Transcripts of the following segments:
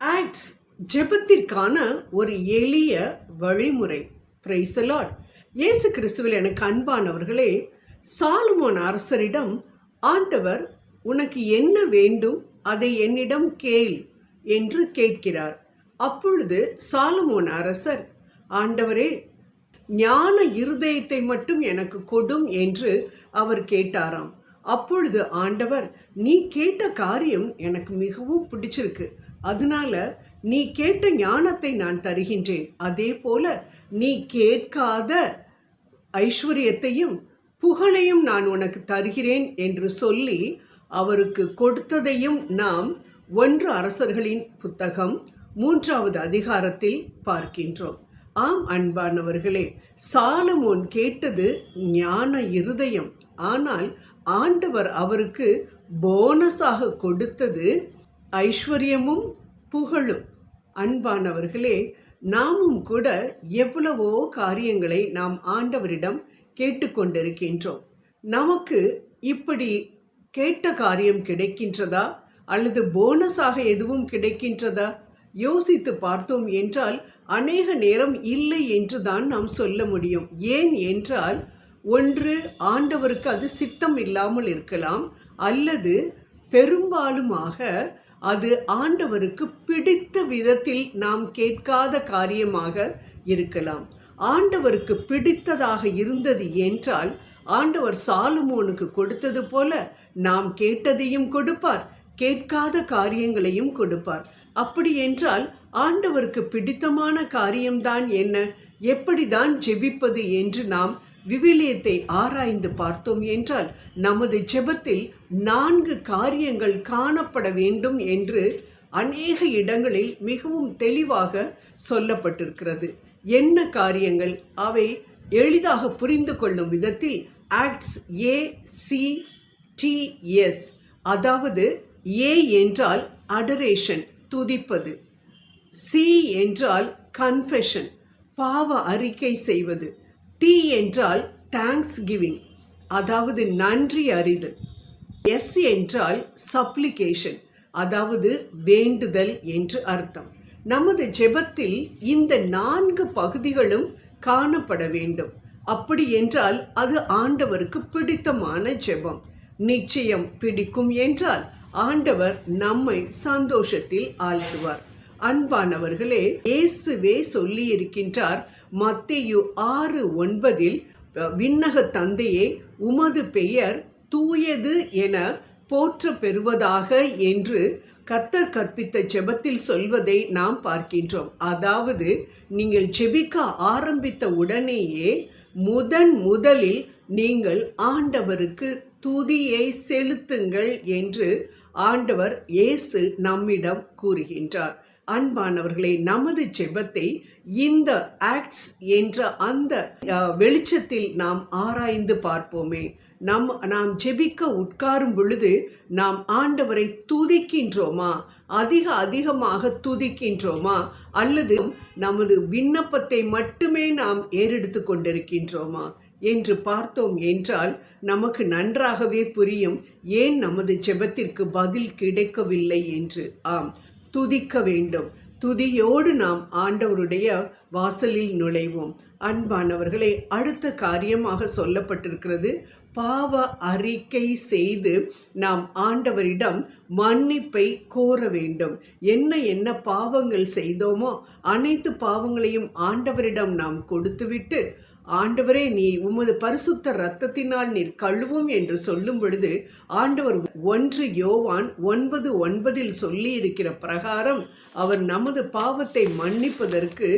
Acts ஜெபத்திற்கான ஒரு எளிய வழிமுறை. Praise the Lord. இயேசு கிறிஸ்துவில் எனக்கு அன்பானவர்களே, சாலமோன் அரசரிடம் ஆண்டவர் உனக்கு என்ன வேண்டும் அதை என்னிடம் கேள் என்று கேட்கிறார். அப்பொழுது சாலமோன் அரசர், ஆண்டவரே, ஞான இருதயத்தை மட்டும் எனக்கு கொடும் என்று அவர் கேட்டாராம். அப்பொழுது ஆண்டவர், நீ கேட்ட காரியம் எனக்கு மிகவும் பிடிச்சிருக்கு, அதனால நீ கேட்ட ஞானத்தை நான் தருகின்றேன். அதே போல நீ கேட்காத ஐஸ்வர்யத்தையும் புகழையும் நான் உனக்கு தருகிறேன் என்று சொல்லி அவருக்கு கொடுத்ததையும் நாம் 1 அரசர்களின் புத்தகம் 3வது அதிகாரத்தில் பார்க்கின்றோம். ஆம் அன்பானவர்களே, சாலமோன் கேட்டது ஞான இருதயம். ஆனால் ஆண்டவர் அவருக்கு போனஸாக கொடுத்தது ஐஸ்வர்யமும் புகழும். அன்பானவர்களே, நாமும் கூட எவ்வளவோ காரியங்களை நாம் ஆண்டவரிடம் கேட்டுக்கொண்டிருக்கின்றோம். நமக்கு இப்படி கேட்ட காரியம் கிடைக்கின்றதா அல்லது போனஸாக எதுவும் கிடைக்கின்றதா? யோசித்து பார்த்தோம் என்றால் அநேக நேரம் இல்லை என்று தான் நாம் சொல்ல முடியும். ஏன் என்றால், ஒன்று ஆண்டவருக்கு அது சித்தம் இல்லாமல் இருக்கலாம், அல்லது பெரும்பாலுமாக அது ஆண்டவருக்கு பிடித்த விதத்தில் நாம் கேட்காத காரியமாக இருக்கலாம். ஆண்டவருக்கு பிடித்ததாக இருந்தது என்றால் ஆண்டவர் சாலமோனுக்கு கொடுத்தது போல நாம் கேட்டதையும் கொடுப்பார், கேட்காத காரியங்களையும் கொடுப்பார். அப்படி என்றால் ஆண்டவருக்கு பிடித்தமான காரியம்தான் என்ன, எப்படிதான் ஜெபிப்பது என்று நாம் விவிலியத்தை ஆராய்ந்து பார்த்தோம் என்றால் நமது ஜெபத்தில் 4 காரியங்கள் காணப்பட வேண்டும் என்று அநேக இடங்களில் மிகவும் தெளிவாக சொல்லப்பட்டிருக்கிறது. என்ன காரியங்கள்? அவை எளிதாக புரிந்து கொள்ளும் விதத்தில் ஆக்ட்ஸ் ACTS, அதாவது A என்றால் அடரேஷன், துதிப்பது. C என்றால் கன்ஃபெஷன், பாவ அறிக்கை செய்வது. T என்றால் தேங்க்ஸ் கிவிங், அதாவது நன்றி அறிதல். S என்றால் சப்ளிகேஷன், அதாவது வேண்டுதல் என்று அர்த்தம். நமது ஜெபத்தில் இந்த 4 பகுதிகளும் காணப்பட வேண்டும். அப்படி என்றால் அது ஆண்டவருக்கு பிடித்தமான ஜெபம். நிச்சயம் பிடிக்கும் என்றால் ஆண்டவர் நம்மை சந்தோஷத்தில் ஆழ்த்துவார். அன்பானவர்களே, இயேசுவே சொல்லி இருக்கின்றார் மத்தேயு 6:9, விண்ணக தந்தையே, உமது பெயர் தூயது என போற்ற பெறுவதாக என்று கர்த்தர் கற்பித்த ஜெபத்தில் சொல்வதை நாம் பார்க்கின்றோம். அதாவது நீங்கள் ஜெபிக்க ஆரம்பித்த உடனேயே முதலில் நீங்கள் ஆண்டவருக்கு துதியை செலுத்துங்கள் என்று ஆண்டவர் இயேசு நம்மிடம் கூறுகின்றார். அன்பானவர்களே, நமது ஜெபத்தை இந்த ஆக்ட்ஸ் என்ற அந்த வெளிச்சத்தில் நாம் ஆராய்ந்து பார்ப்போமே. நாம் ஜெபிக்க உட்காரும் பொழுது நாம் ஆண்டவரை துதிக்கின்றோமா, அதிகமாக துதிக்கின்றோமா, அல்லது நமது விண்ணப்பத்தை மட்டுமே நாம் ஏறெடுத்து கொண்டிருக்கின்றோமா என்று பார்த்தோம் என்றால் நமக்கு நன்றாகவே புரியும் ஏன் நமது ஜெபத்திற்கு பதில் கிடைக்கவில்லை என்று. ஆம், துதிக்க வேண்டும். துதியோடு நாம் ஆண்டவருடைய வாசலில் நுழைவோம். அன்பானவர்களே, அடுத்த காரியமாக சொல்லப்பட்டிருக்கிறது, பாவ அறிக்கை செய்து நாம் ஆண்டவரிடம் மன்னிப்பை கோர வேண்டும். என்ன பாவங்கள் செய்தோமோ அனைத்து பாவங்களையும் ஆண்டவரிடம் நாம் கொடுத்துவிட்டு, ஆண்டவரே, நீ உமது பரிசுத்த இரத்தத்தினால் நீர் கழுவும் என்று சொல்லும் பொழுது ஆண்டவர் 1 யோவான் 9:9 சொல்லி இருக்கிற பிரகாரம் அவர் நமது பாவத்தை மன்னிப்பதற்கு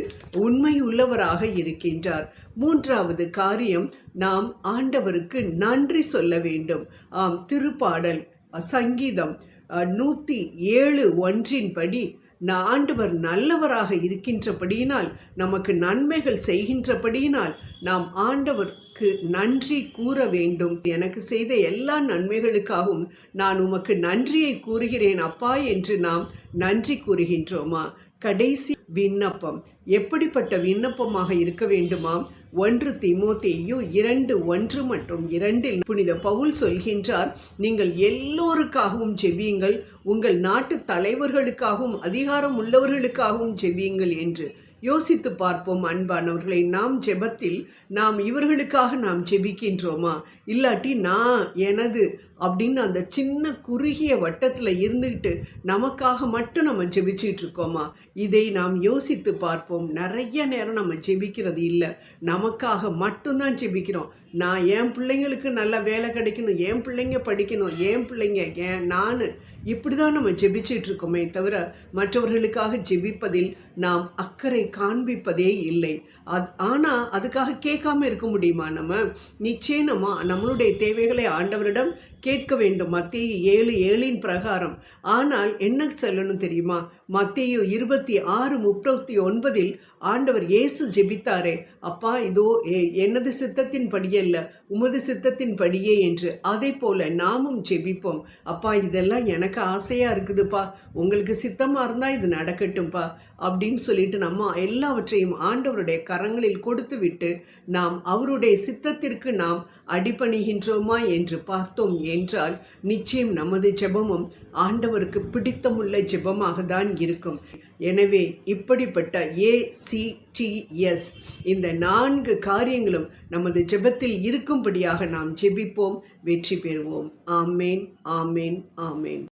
உண்மையுள்ளவராக இருக்கின்றார். 3வது காரியம், நாம் ஆண்டவருக்கு நன்றி சொல்ல வேண்டும். ஆம், திருப்பாடல் சங்கீதம் 107:1 படி, ஆண்டவர் நல்லவராக இருக்கின்றபடியினால், நமக்கு நன்மைகள் செய்கின்றபடியினால் நாம் ஆண்டவர் நன்றி கூற வேண்டும். எனக்கு செய்த எல்லா நன்மைகளுக்காகவும் நான் உமக்கு நன்றியை கூறுகிறேன் அப்பா என்று நாம் நன்றி கூறுகின்றோமா? கடைசி விண்ணப்பம் எப்படிப்பட்ட விண்ணப்பமாக இருக்க வேண்டுமாம்? 1 தீமோத்தேயு 2:1 மற்றும் 2 புனித பவுல் சொல்கின்றார், நீங்கள் எல்லோருக்காகவும் ஜெபியுங்கள், உங்கள் நாட்டு தலைவர்களுக்காகவும் அதிகாரம் உள்ளவர்களுக்காகவும் ஜெபியுங்கள் என்று. யோசித்து பார்ப்போம் அன்பானவர்களை, நாம் ஜெபத்தில் நாம் இவர்களுக்காக நாம் ஜெபிக்கின்றோமா? இல்லாட்டி நான் எனது அப்படின்னு அந்த சின்ன குறுகிய வட்டத்தில் இருந்துக்கிட்டு நமக்காக மட்டும் நம்ம ஜெபிச்சிட்டு இருக்கோமா? இதை நாம் யோசித்து பார்ப்போம். நிறைய நேரம் நம்ம ஜெபிக்கிறது இல்லை, நமக்காக மட்டும்தான் ஜெபிக்கிறோம். நான் என் பிள்ளைங்களுக்கு நல்ல வேலை கிடைக்கணும், என் பிள்ளைங்க படிக்கணும், என் பிள்ளைங்க நான் இப்படி தான் நம்ம ஜெபிச்சிட்டு இருக்கோமே தவிர மற்றவர்களுக்காக ஜெபிப்பதில் நாம் அக்கறை காண்பிப்பதே இல்லை. ஆனால் அதுக்காக கேட்காம இருக்க முடியுமா? நம்ம நிச்சயமா நம்மளுடைய தேவைகளை ஆண்டவரிடம் கேட்க வேண்டும், மத்தேயு 7:7 பிரகாரம். ஆனால் என்ன சொல்லணும் தெரியுமா? மத்தேயு 26:39 ஆண்டவர் இயேசு ஜெபித்தாரே, அப்பா இதோ எனது சித்தத்தின் படியல்ல உமது சித்தத்தின் படியே என்று. அதை போல நாமும் ஜெபிப்போம். அப்பா இதெல்லாம் எனக்கு ஆசையா இருக்குதுப்பா, உங்களுக்கு சித்தமா இருந்தா இது நடக்கட்டும்பா அப்படின்னு சொல்லிட்டு நம்ம எல்லாவற்றையும் ஆண்டவருடைய கரங்களில் கொடுத்து விட்டு நாம் அவருடைய சித்தத்திற்கு நாம் அடிபணிகின்றோமா என்று பார்த்தோம் என்றால் நிச்சயம் நமது ஜெபமும் ஆண்டவருக்கு பிடித்தமுள்ள ஜெபமாக தான் இருக்கும். எனவே இப்படிப்பட்ட ACTS இந்த 4 காரியங்களும் நமது ஜெபத்தில் இருக்கும்படியாக நாம் ஜெபிப்போம், வெற்றி பெறுவோம். ஆமேன், ஆமேன், ஆமேன்.